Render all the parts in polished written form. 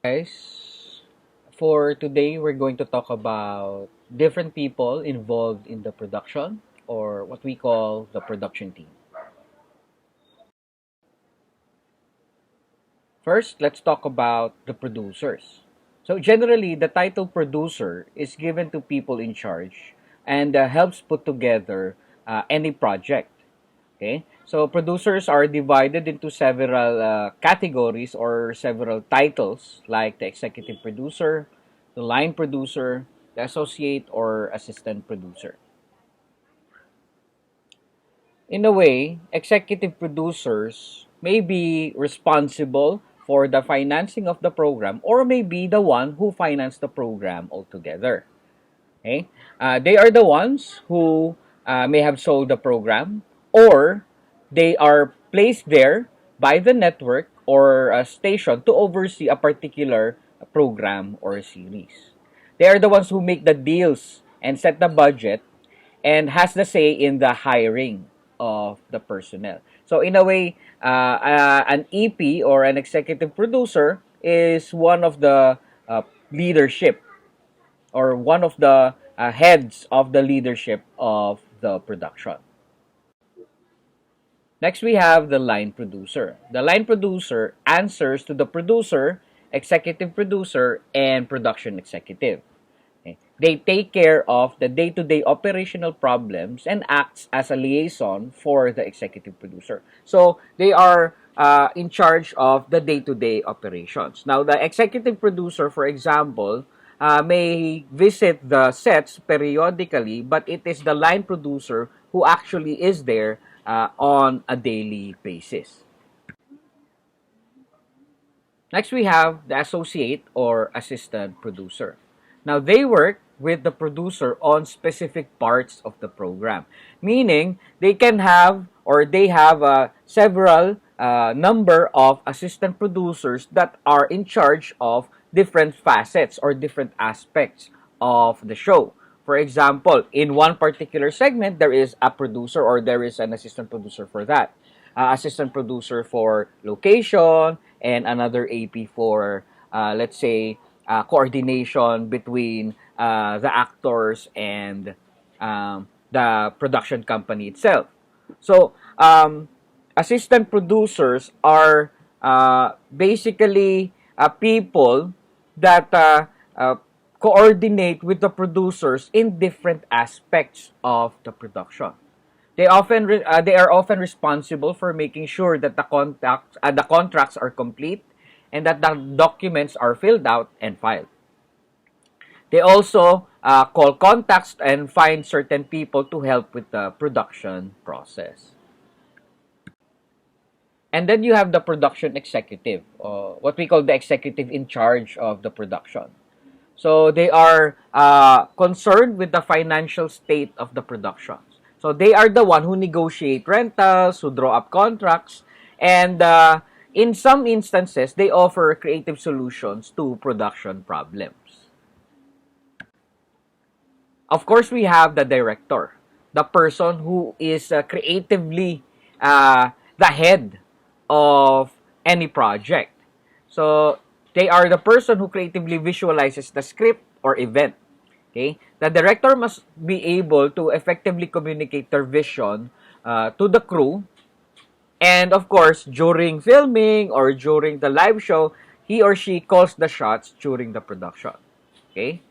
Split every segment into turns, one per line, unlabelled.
Guys, for today we're going to talk about different people involved in the production or what we call the production team. First, let's talk about the producers. So generally, the title producer is given to people in charge and helps put together any project. Okay, so producers are divided into several categories or several titles, like the executive producer, the line producer, the associate or assistant producer. In a way, executive producers may be responsible for the financing of the program or may be the one who financed the program altogether. Okay? They are the ones who may have sold the program or they are placed there by the network or a station to oversee a particular program or series. They are the ones who make the deals and set the budget and has the say in the hiring of the personnel. So in a way, an EP or an executive producer is one of the leadership or one of the heads of the leadership of the production. Next, we have the line producer. The line producer answers to the producer, executive producer, and production executive. Okay. They take care of the day-to-day operational problems and acts as a liaison for the executive producer. So they are in charge of the day-to-day operations. Now, the executive producer, for example, may visit the sets periodically, but it is the line producer who actually is there on a daily basis. Next, we have the associate or assistant producer. Now, they work with the producer on specific parts of the program, meaning they can have or they have several number of assistant producers that are in charge of different facets or different aspects of the show. For example, in one particular segment, there is a producer or there is an assistant producer for that. Assistant producer for location and another AP for, let's say, coordination between the actors and the production company itself. So, assistant producers are basically people that coordinate with the producers in different aspects of the production. They are often responsible for making sure that the contracts are complete and that the documents are filled out and filed. They also call contacts and find certain people to help with the production process. And then you have the production executive, what we call the executive in charge of the production. So they are concerned with the financial state of the productions. So they are the one who negotiate rentals, who draw up contracts, and in some instances, they offer creative solutions to production problems. Of course, we have the director, the person who is creatively the head of any project. So they are the person who creatively visualizes the script or event. Okay, the director must be able to effectively communicate their vision to the crew, and of course, during filming or during the live show, he or she calls the shots during the production. Okay.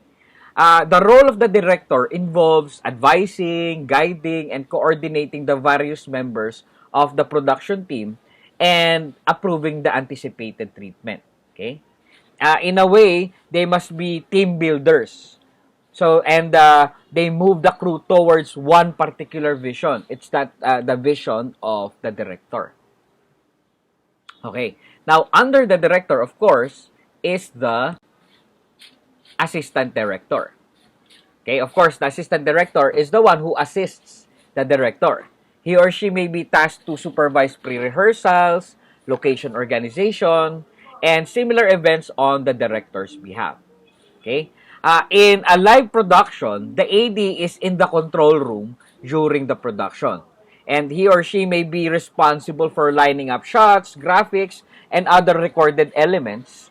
The role of the director involves advising, guiding, and coordinating the various members of the production team and approving the anticipated treatment. Okay? In a way, they must be team builders. So, and they move the crew towards one particular vision. It's that the vision of the director. Okay. Now, under the director, of course, is the assistant director. Okay, of course, the assistant director is the one who assists the director. He or she may be tasked to supervise pre-rehearsals, location organization, and similar events on the director's behalf. Okay? In a live production, the AD is in the control room during the production. And he or she may be responsible for lining up shots, graphics, and other recorded elements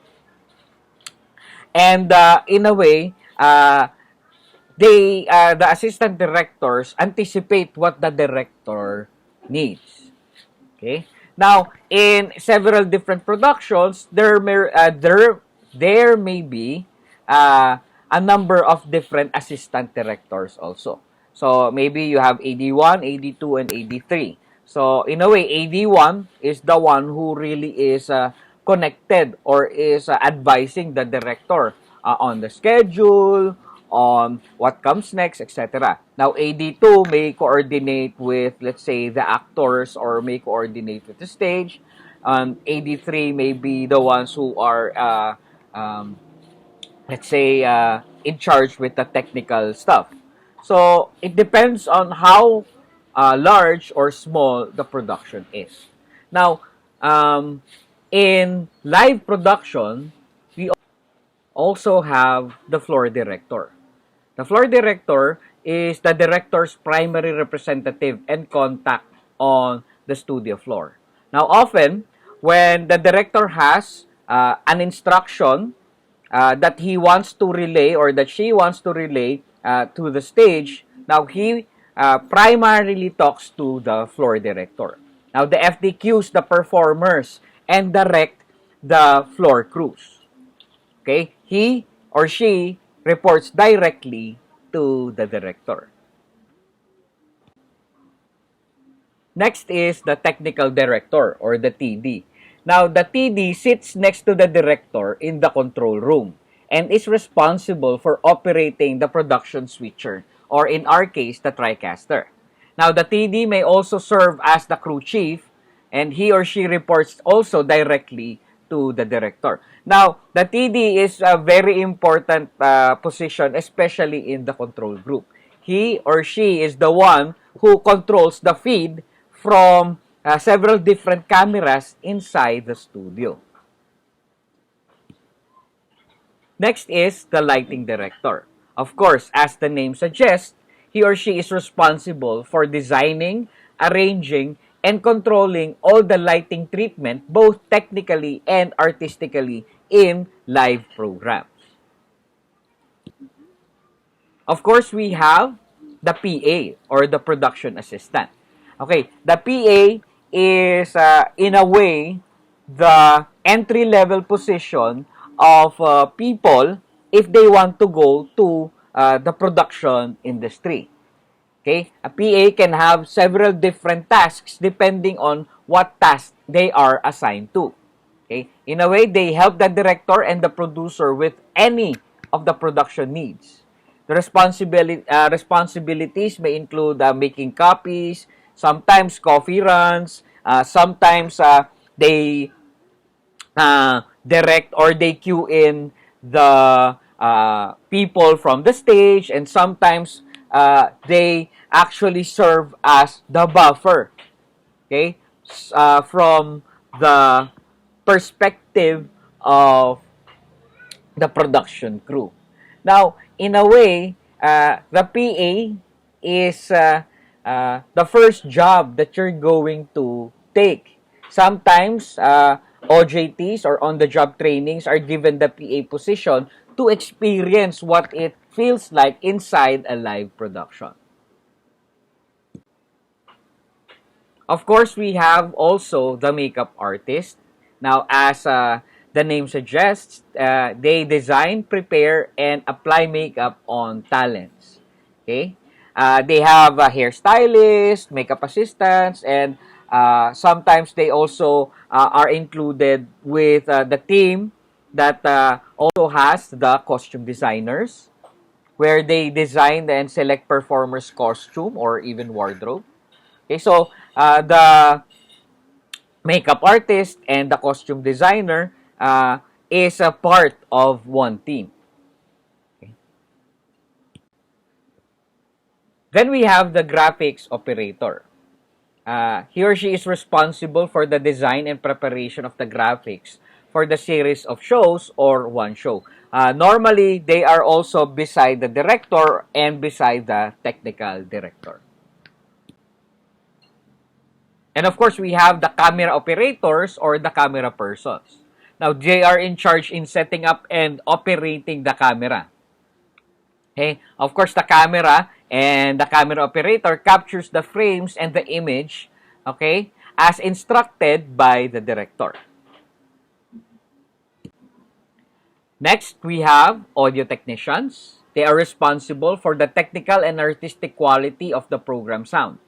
And in a way, the assistant directors anticipate what the director needs. Okay. Now, in several different productions, there may be uh, a number of different assistant directors also. So maybe you have AD1, AD2, and AD3. So in a way, AD1 is the one who really is connected or is advising the director on the schedule, on what comes next, etc. Now, AD2 may coordinate with, let's say, the actors or may coordinate with the stage. AD3 may be the ones who are, let's say, in charge with the technical stuff. So, it depends on how large or small the production is. Now, um, in live production, we also have the floor director. The floor director is the director's primary representative and contact on the studio floor. Now, often, when the director has an instruction that he wants to relay or that she wants to relay to the stage, now he primarily talks to the floor director. Now, the FDQs, the performers, and direct the floor crews. Okay? He or she reports directly to the director. Next is the technical director or the TD. Now, the TD sits next to the director in the control room and is responsible for operating the production switcher or in our case, the TriCaster. Now, the TD may also serve as the crew chief and he or she reports also directly to the director. Now, the TD is a very important position, especially in the control group. He or she is the one who controls the feed from several different cameras inside the studio. Next is the lighting director. Of course, as the name suggests, he or she is responsible for designing, arranging, and controlling all the lighting treatment, both technically and artistically, in live programs. Of course, we have the PA or the production assistant. Okay, the PA is in a way the entry-level position of people if they want to go to the production industry. Okay, a PA can have several different tasks depending on what task they are assigned to. Okay, in a way, they help the director and the producer with any of the production needs. The responsibilities may include making copies, sometimes coffee runs, sometimes they direct or they cue in the people from the stage, and sometimes they actually serve as the buffer, okay, from the perspective of the production crew. Now, in a way, the PA is the first job that you're going to take. Sometimes, OJTs or on-the-job trainings are given the PA position to experience what it feels like inside a live production. Of course, we have also the makeup artist. Now, as the name suggests, they design, prepare, and apply makeup on talents. Okay? They have a hairstylist, makeup assistants, and sometimes they also are included with the team that also has the costume designers, where they design and select performers' costume or even wardrobe. Okay, so the makeup artist and the costume designer is a part of one team. Okay. Then we have the graphics operator. He or she is responsible for the design and preparation of the graphics for the series of shows or one show. Normally, they are also beside the director and beside the technical director. And of course, we have the camera operators or the camera persons. Now, they are in charge in setting up and operating the camera. Okay? Of course, the camera and the camera operator captures the frames and the image, okay, as instructed by the director. Next, we have audio technicians. They are responsible for the technical and artistic quality of the program sound.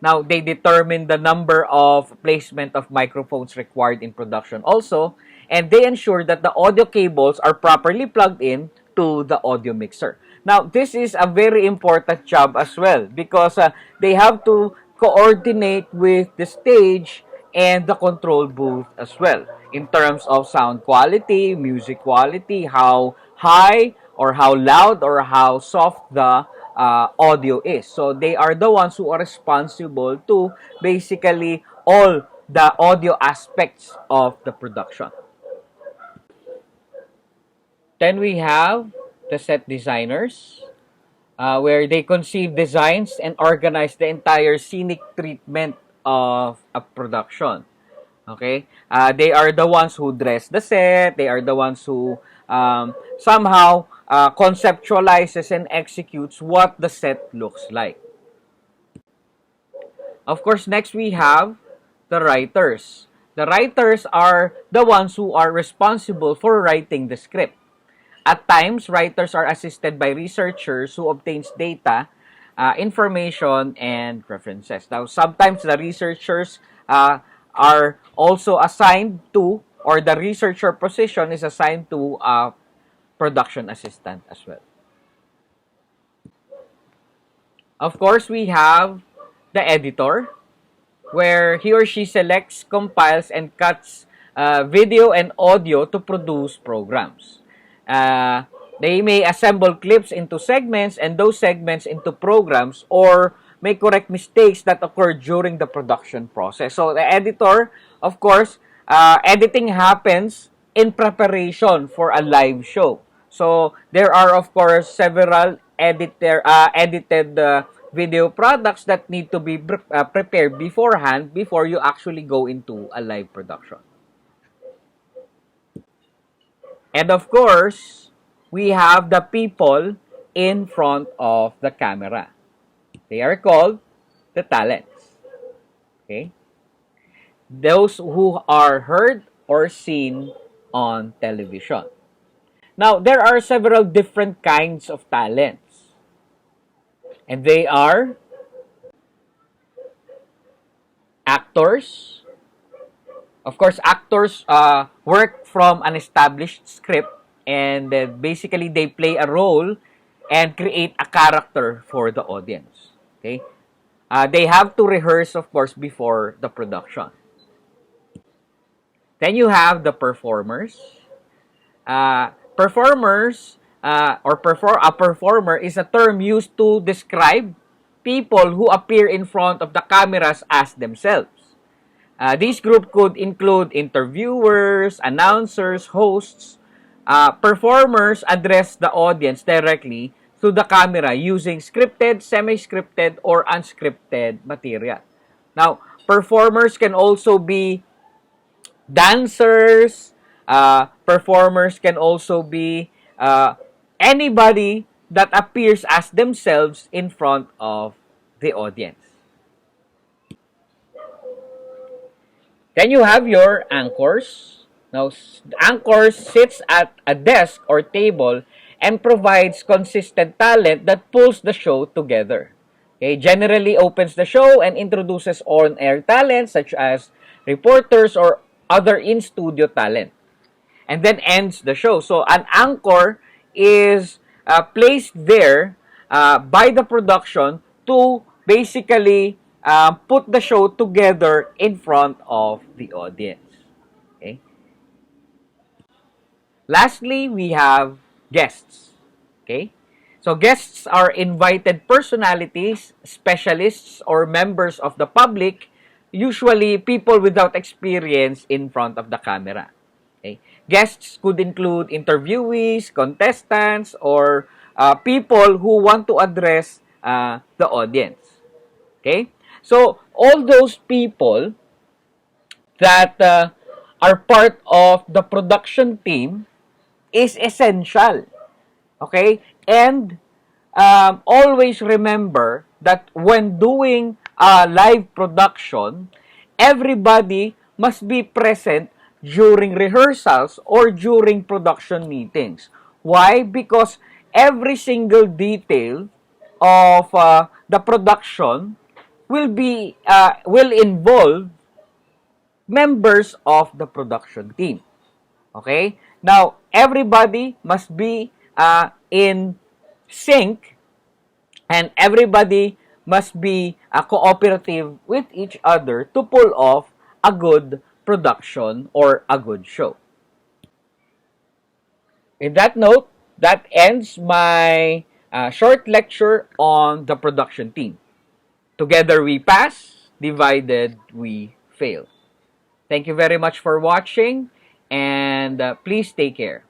Now, they determine the number of placement of microphones required in production also, and they ensure that the audio cables are properly plugged in to the audio mixer. Now, this is a very important job as well because they have to coordinate with the stage and the control booth as well in terms of sound quality, music quality, how high or how loud or how soft the audio is. So they are the ones who are responsible to basically all the audio aspects of the production. Then we have the set designers, where they conceive designs and organize the entire scenic treatment of a production. Okay? They are the ones who dress the set. They are the ones who somehow conceptualizes and executes what the set looks like. Of course, next we have the writers. The writers are the ones who are responsible for writing the script. At times, writers are assisted by researchers who obtains data, information, and references. Now, sometimes the researchers are also assigned to, or the researcher position is assigned to a production assistant as well. Of course, we have the editor, where he or she selects, compiles, and cuts video and audio to produce programs. They may assemble clips into segments and those segments into programs, or may correct mistakes that occur during the production process. So the editor, of course, editing happens in preparation for a live show. So there are, of course, several edited video products that need to be prepared beforehand before you actually go into a live production. And of course, we have the people in front of the camera. They are called the talents. Okay? Those who are heard or seen on television. Now, there are several different kinds of talents. And they are actors. Of course, actors work from an established script, and basically they play a role and create a character for the audience. Okay? They have to rehearse, of course, before the production. Then you have the performers. A performer is a term used to describe people who appear in front of the cameras as themselves. This group could include interviewers, announcers, hosts. Performers address the audience directly through the camera using scripted, semi-scripted, or unscripted material. Now, performers can also be dancers. Performers can also be anybody that appears as themselves in front of the audience. Then you have your anchors. Now, anchors sits at a desk or table and provides consistent talent that pulls the show together. Okay, generally opens the show and introduces on-air talent such as reporters or other in-studio talent, and then ends the show. So an anchor is placed there by the production to basically put the show together in front of the audience. Okay. Lastly, we have guests. Okay. So guests are invited personalities, specialists, or members of the public, usually people without experience in front of the camera. Okay. Guests could include interviewees, contestants, or people who want to address the audience. Okay? So, all those people that are part of the production team is essential. Okay? And always remember that when doing a live production, everybody must be present during rehearsals or during production meetings. Why? Because every single detail of the production will involve members of the production team. Okay? Now, everybody must be in sync, and everybody must be cooperative with each other to pull off a good production or a good show. In that note, that ends my short lecture on the production team. Together we pass, divided we fail. Thank you very much for watching, and please take care.